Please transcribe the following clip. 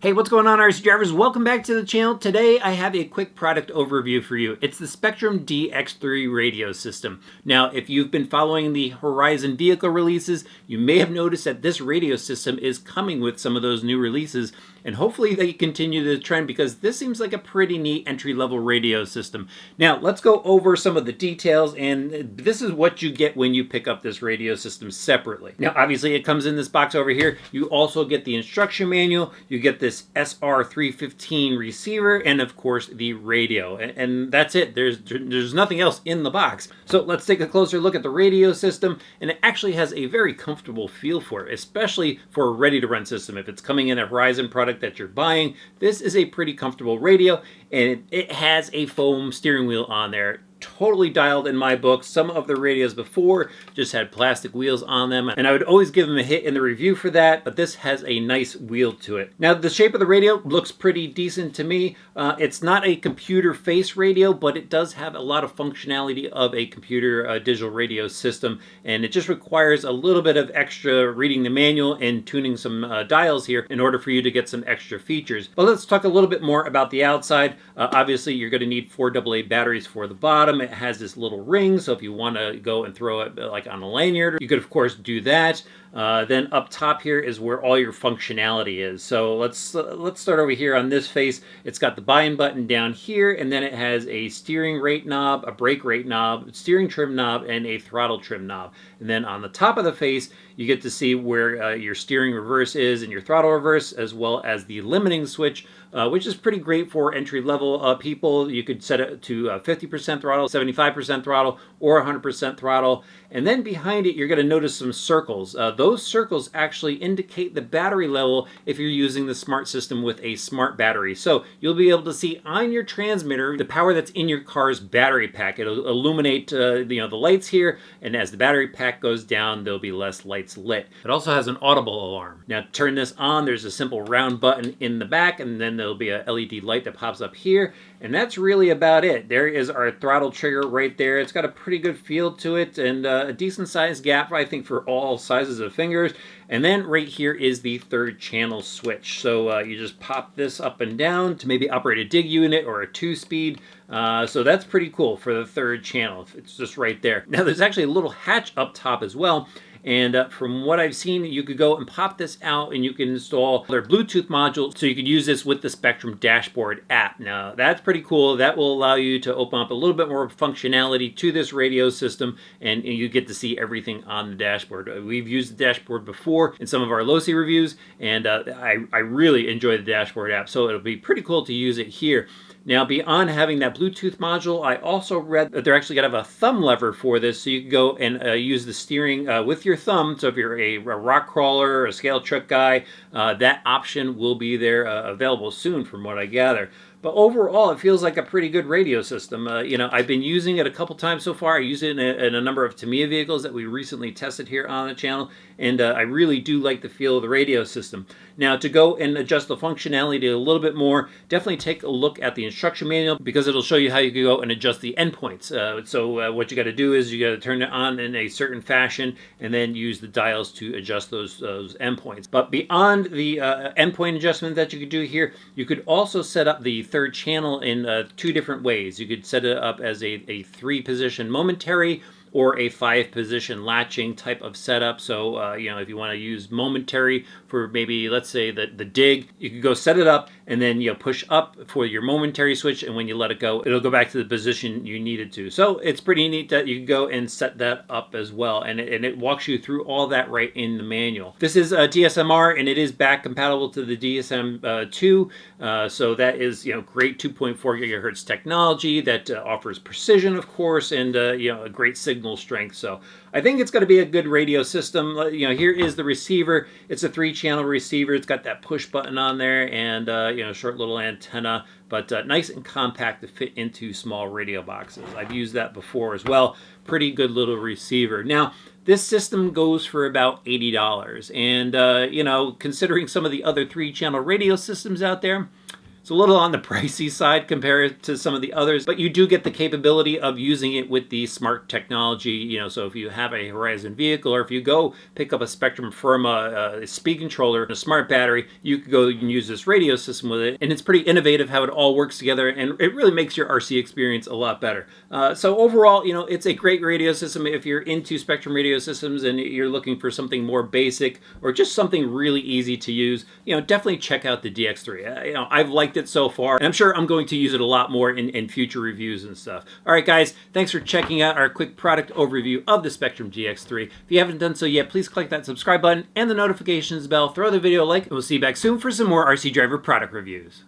Hey, what's going on, RC drivers? Welcome back to the channel. Today I have a quick product overview for you. It's the Spektrum DX3 radio system. Now, if you've been following the Horizon vehicle releases, you may have noticed that this radio system is coming with some of those new releases, and hopefully they continue the trend because this seems like a pretty neat entry-level radio system. Now, let's go over some of the details, and this is what you get when you pick up this radio system separately. Now, obviously it comes in this box over here. You also get the instruction manual, you get this SR315 receiver, and of course the radio, and that's it. There's nothing else in the box. So let's take a closer look at the radio system, and it actually has a very comfortable feel for it, especially for a ready-to-run system. If it's coming in a Horizon product that you're buying, this is a pretty comfortable radio, and it has a foam steering wheel on there. Totally dialed in my book. Some of the radios before just had plastic wheels on them, and I would always give them a hit in the review for that, but this has a nice wheel to it. Now, the shape of the radio looks pretty decent to me. It's not a computer face radio, but it does have a lot of functionality of a computer digital radio system, and it just requires a little bit of extra reading the manual and tuning some dials here in order for you to get some extra features. But let's talk a little bit more about the outside. Obviously, you're going to need 4 AA batteries for the bottom. It has this little ring, so if you want to go and throw it like on a lanyard, you could of course do that. Then up top here is where all your functionality is. So let's start over here on this face. It's got the buy-in button down here, and then it has a steering rate knob, a brake rate knob, steering trim knob, and a throttle trim knob. And then on the top of the face, you get to see where your steering reverse is and your throttle reverse, as well as the limiting switch, which is pretty great for entry-level people. You could set it to 50% throttle, 75% throttle, or 100% throttle. And then behind it, you're going to notice some circles. Those circles actually indicate the battery level if you're using the Smart system with a Smart battery. So you'll be able to see on your transmitter the power that's in your car's battery pack. It'll illuminate the lights here, and as the battery pack goes down, there'll be less lights lit. It also has an audible alarm. Now, to turn this on, there's a simple round button in the back, and then there'll be a LED light that pops up here, and that's really about it. There is our throttle trigger right there. It's got a pretty good feel to it, and a decent sized gap, I think, for all sizes of fingers. And then right here is the 3rd channel switch. So you just pop this up and down to maybe operate a dig unit or a 2-speed. So that's pretty cool for the 3rd channel. It's just right there. Now there's actually a little hatch up top as well. And from what I've seen, you could go and pop this out and you can install their Bluetooth module, so you could use this with the Spektrum Dashboard app. Now, that's pretty cool. That will allow you to open up a little bit more functionality to this radio system, and you get to see everything on the dashboard. We've used the dashboard before in some of our LoSi reviews, and I really enjoy the dashboard app, so it'll be pretty cool to use it here. Now, beyond having that Bluetooth module, I also read that they're actually going to have a thumb lever for this, so you can go and use the steering with your thumb. So if you're a rock crawler, a scale truck guy, that option will be there available soon, from what I gather. But overall, it feels like a pretty good radio system. I've been using it a couple times so far. I use it in a number of Tamiya vehicles that we recently tested here on the channel, and I really do like the feel of the radio system. Now, to go and adjust the functionality a little bit more, definitely take a look at the instruction manual, because it'll show you how you can go and adjust the endpoints. So what you got to do is you got to turn it on in a certain fashion, and then use the dials to adjust those endpoints. But beyond the endpoint adjustment that you could do here, you could also set up the 3rd channel in 2 different ways. You could set it up as a 3-position momentary or a 5-position latching type of setup. So, if you want to use momentary for maybe, let's say, the dig, you could go set it up and then, push up for your momentary switch, and when you let it go, it'll go back to the position you needed to. So it's pretty neat that you can go and set that up as well, and it walks you through all that right in the manual. This is a DSMR, and it is back compatible to the DSM-2, so that is, great 2.4 gigahertz technology that offers precision, of course, and a great signal strength. So I think it's going to be a good radio system. Here is the receiver. It's a 3-channel receiver. It's got that push button on there, and short little antenna, but nice and compact to fit into small radio boxes. I've used that before as well. Pretty good little receiver. Now, this system goes for about $80, and considering some of the other 3-channel radio systems out there, It's a little on the pricey side compared to some of the others, but you do get the capability of using it with the smart technology. You know, so if you have a Horizon vehicle, or if you go pick up a Spektrum from a speed controller, a smart battery, you could go and use this radio system with it. And it's pretty innovative how it all works together, and it really makes your RC experience a lot better. So overall, you know, it's a great radio system. If you're into Spektrum radio systems and you're looking for something more basic or just something really easy to use, you know, definitely check out the DX3. You know, I've liked it so far, and I'm sure I'm going to use it a lot more in future reviews and stuff. All right, guys, thanks for checking out our quick product overview of the Spektrum DX3. If you haven't done so yet, please click that subscribe button and the notifications bell. Throw the video a like, and we'll see you back soon for some more RC driver product reviews.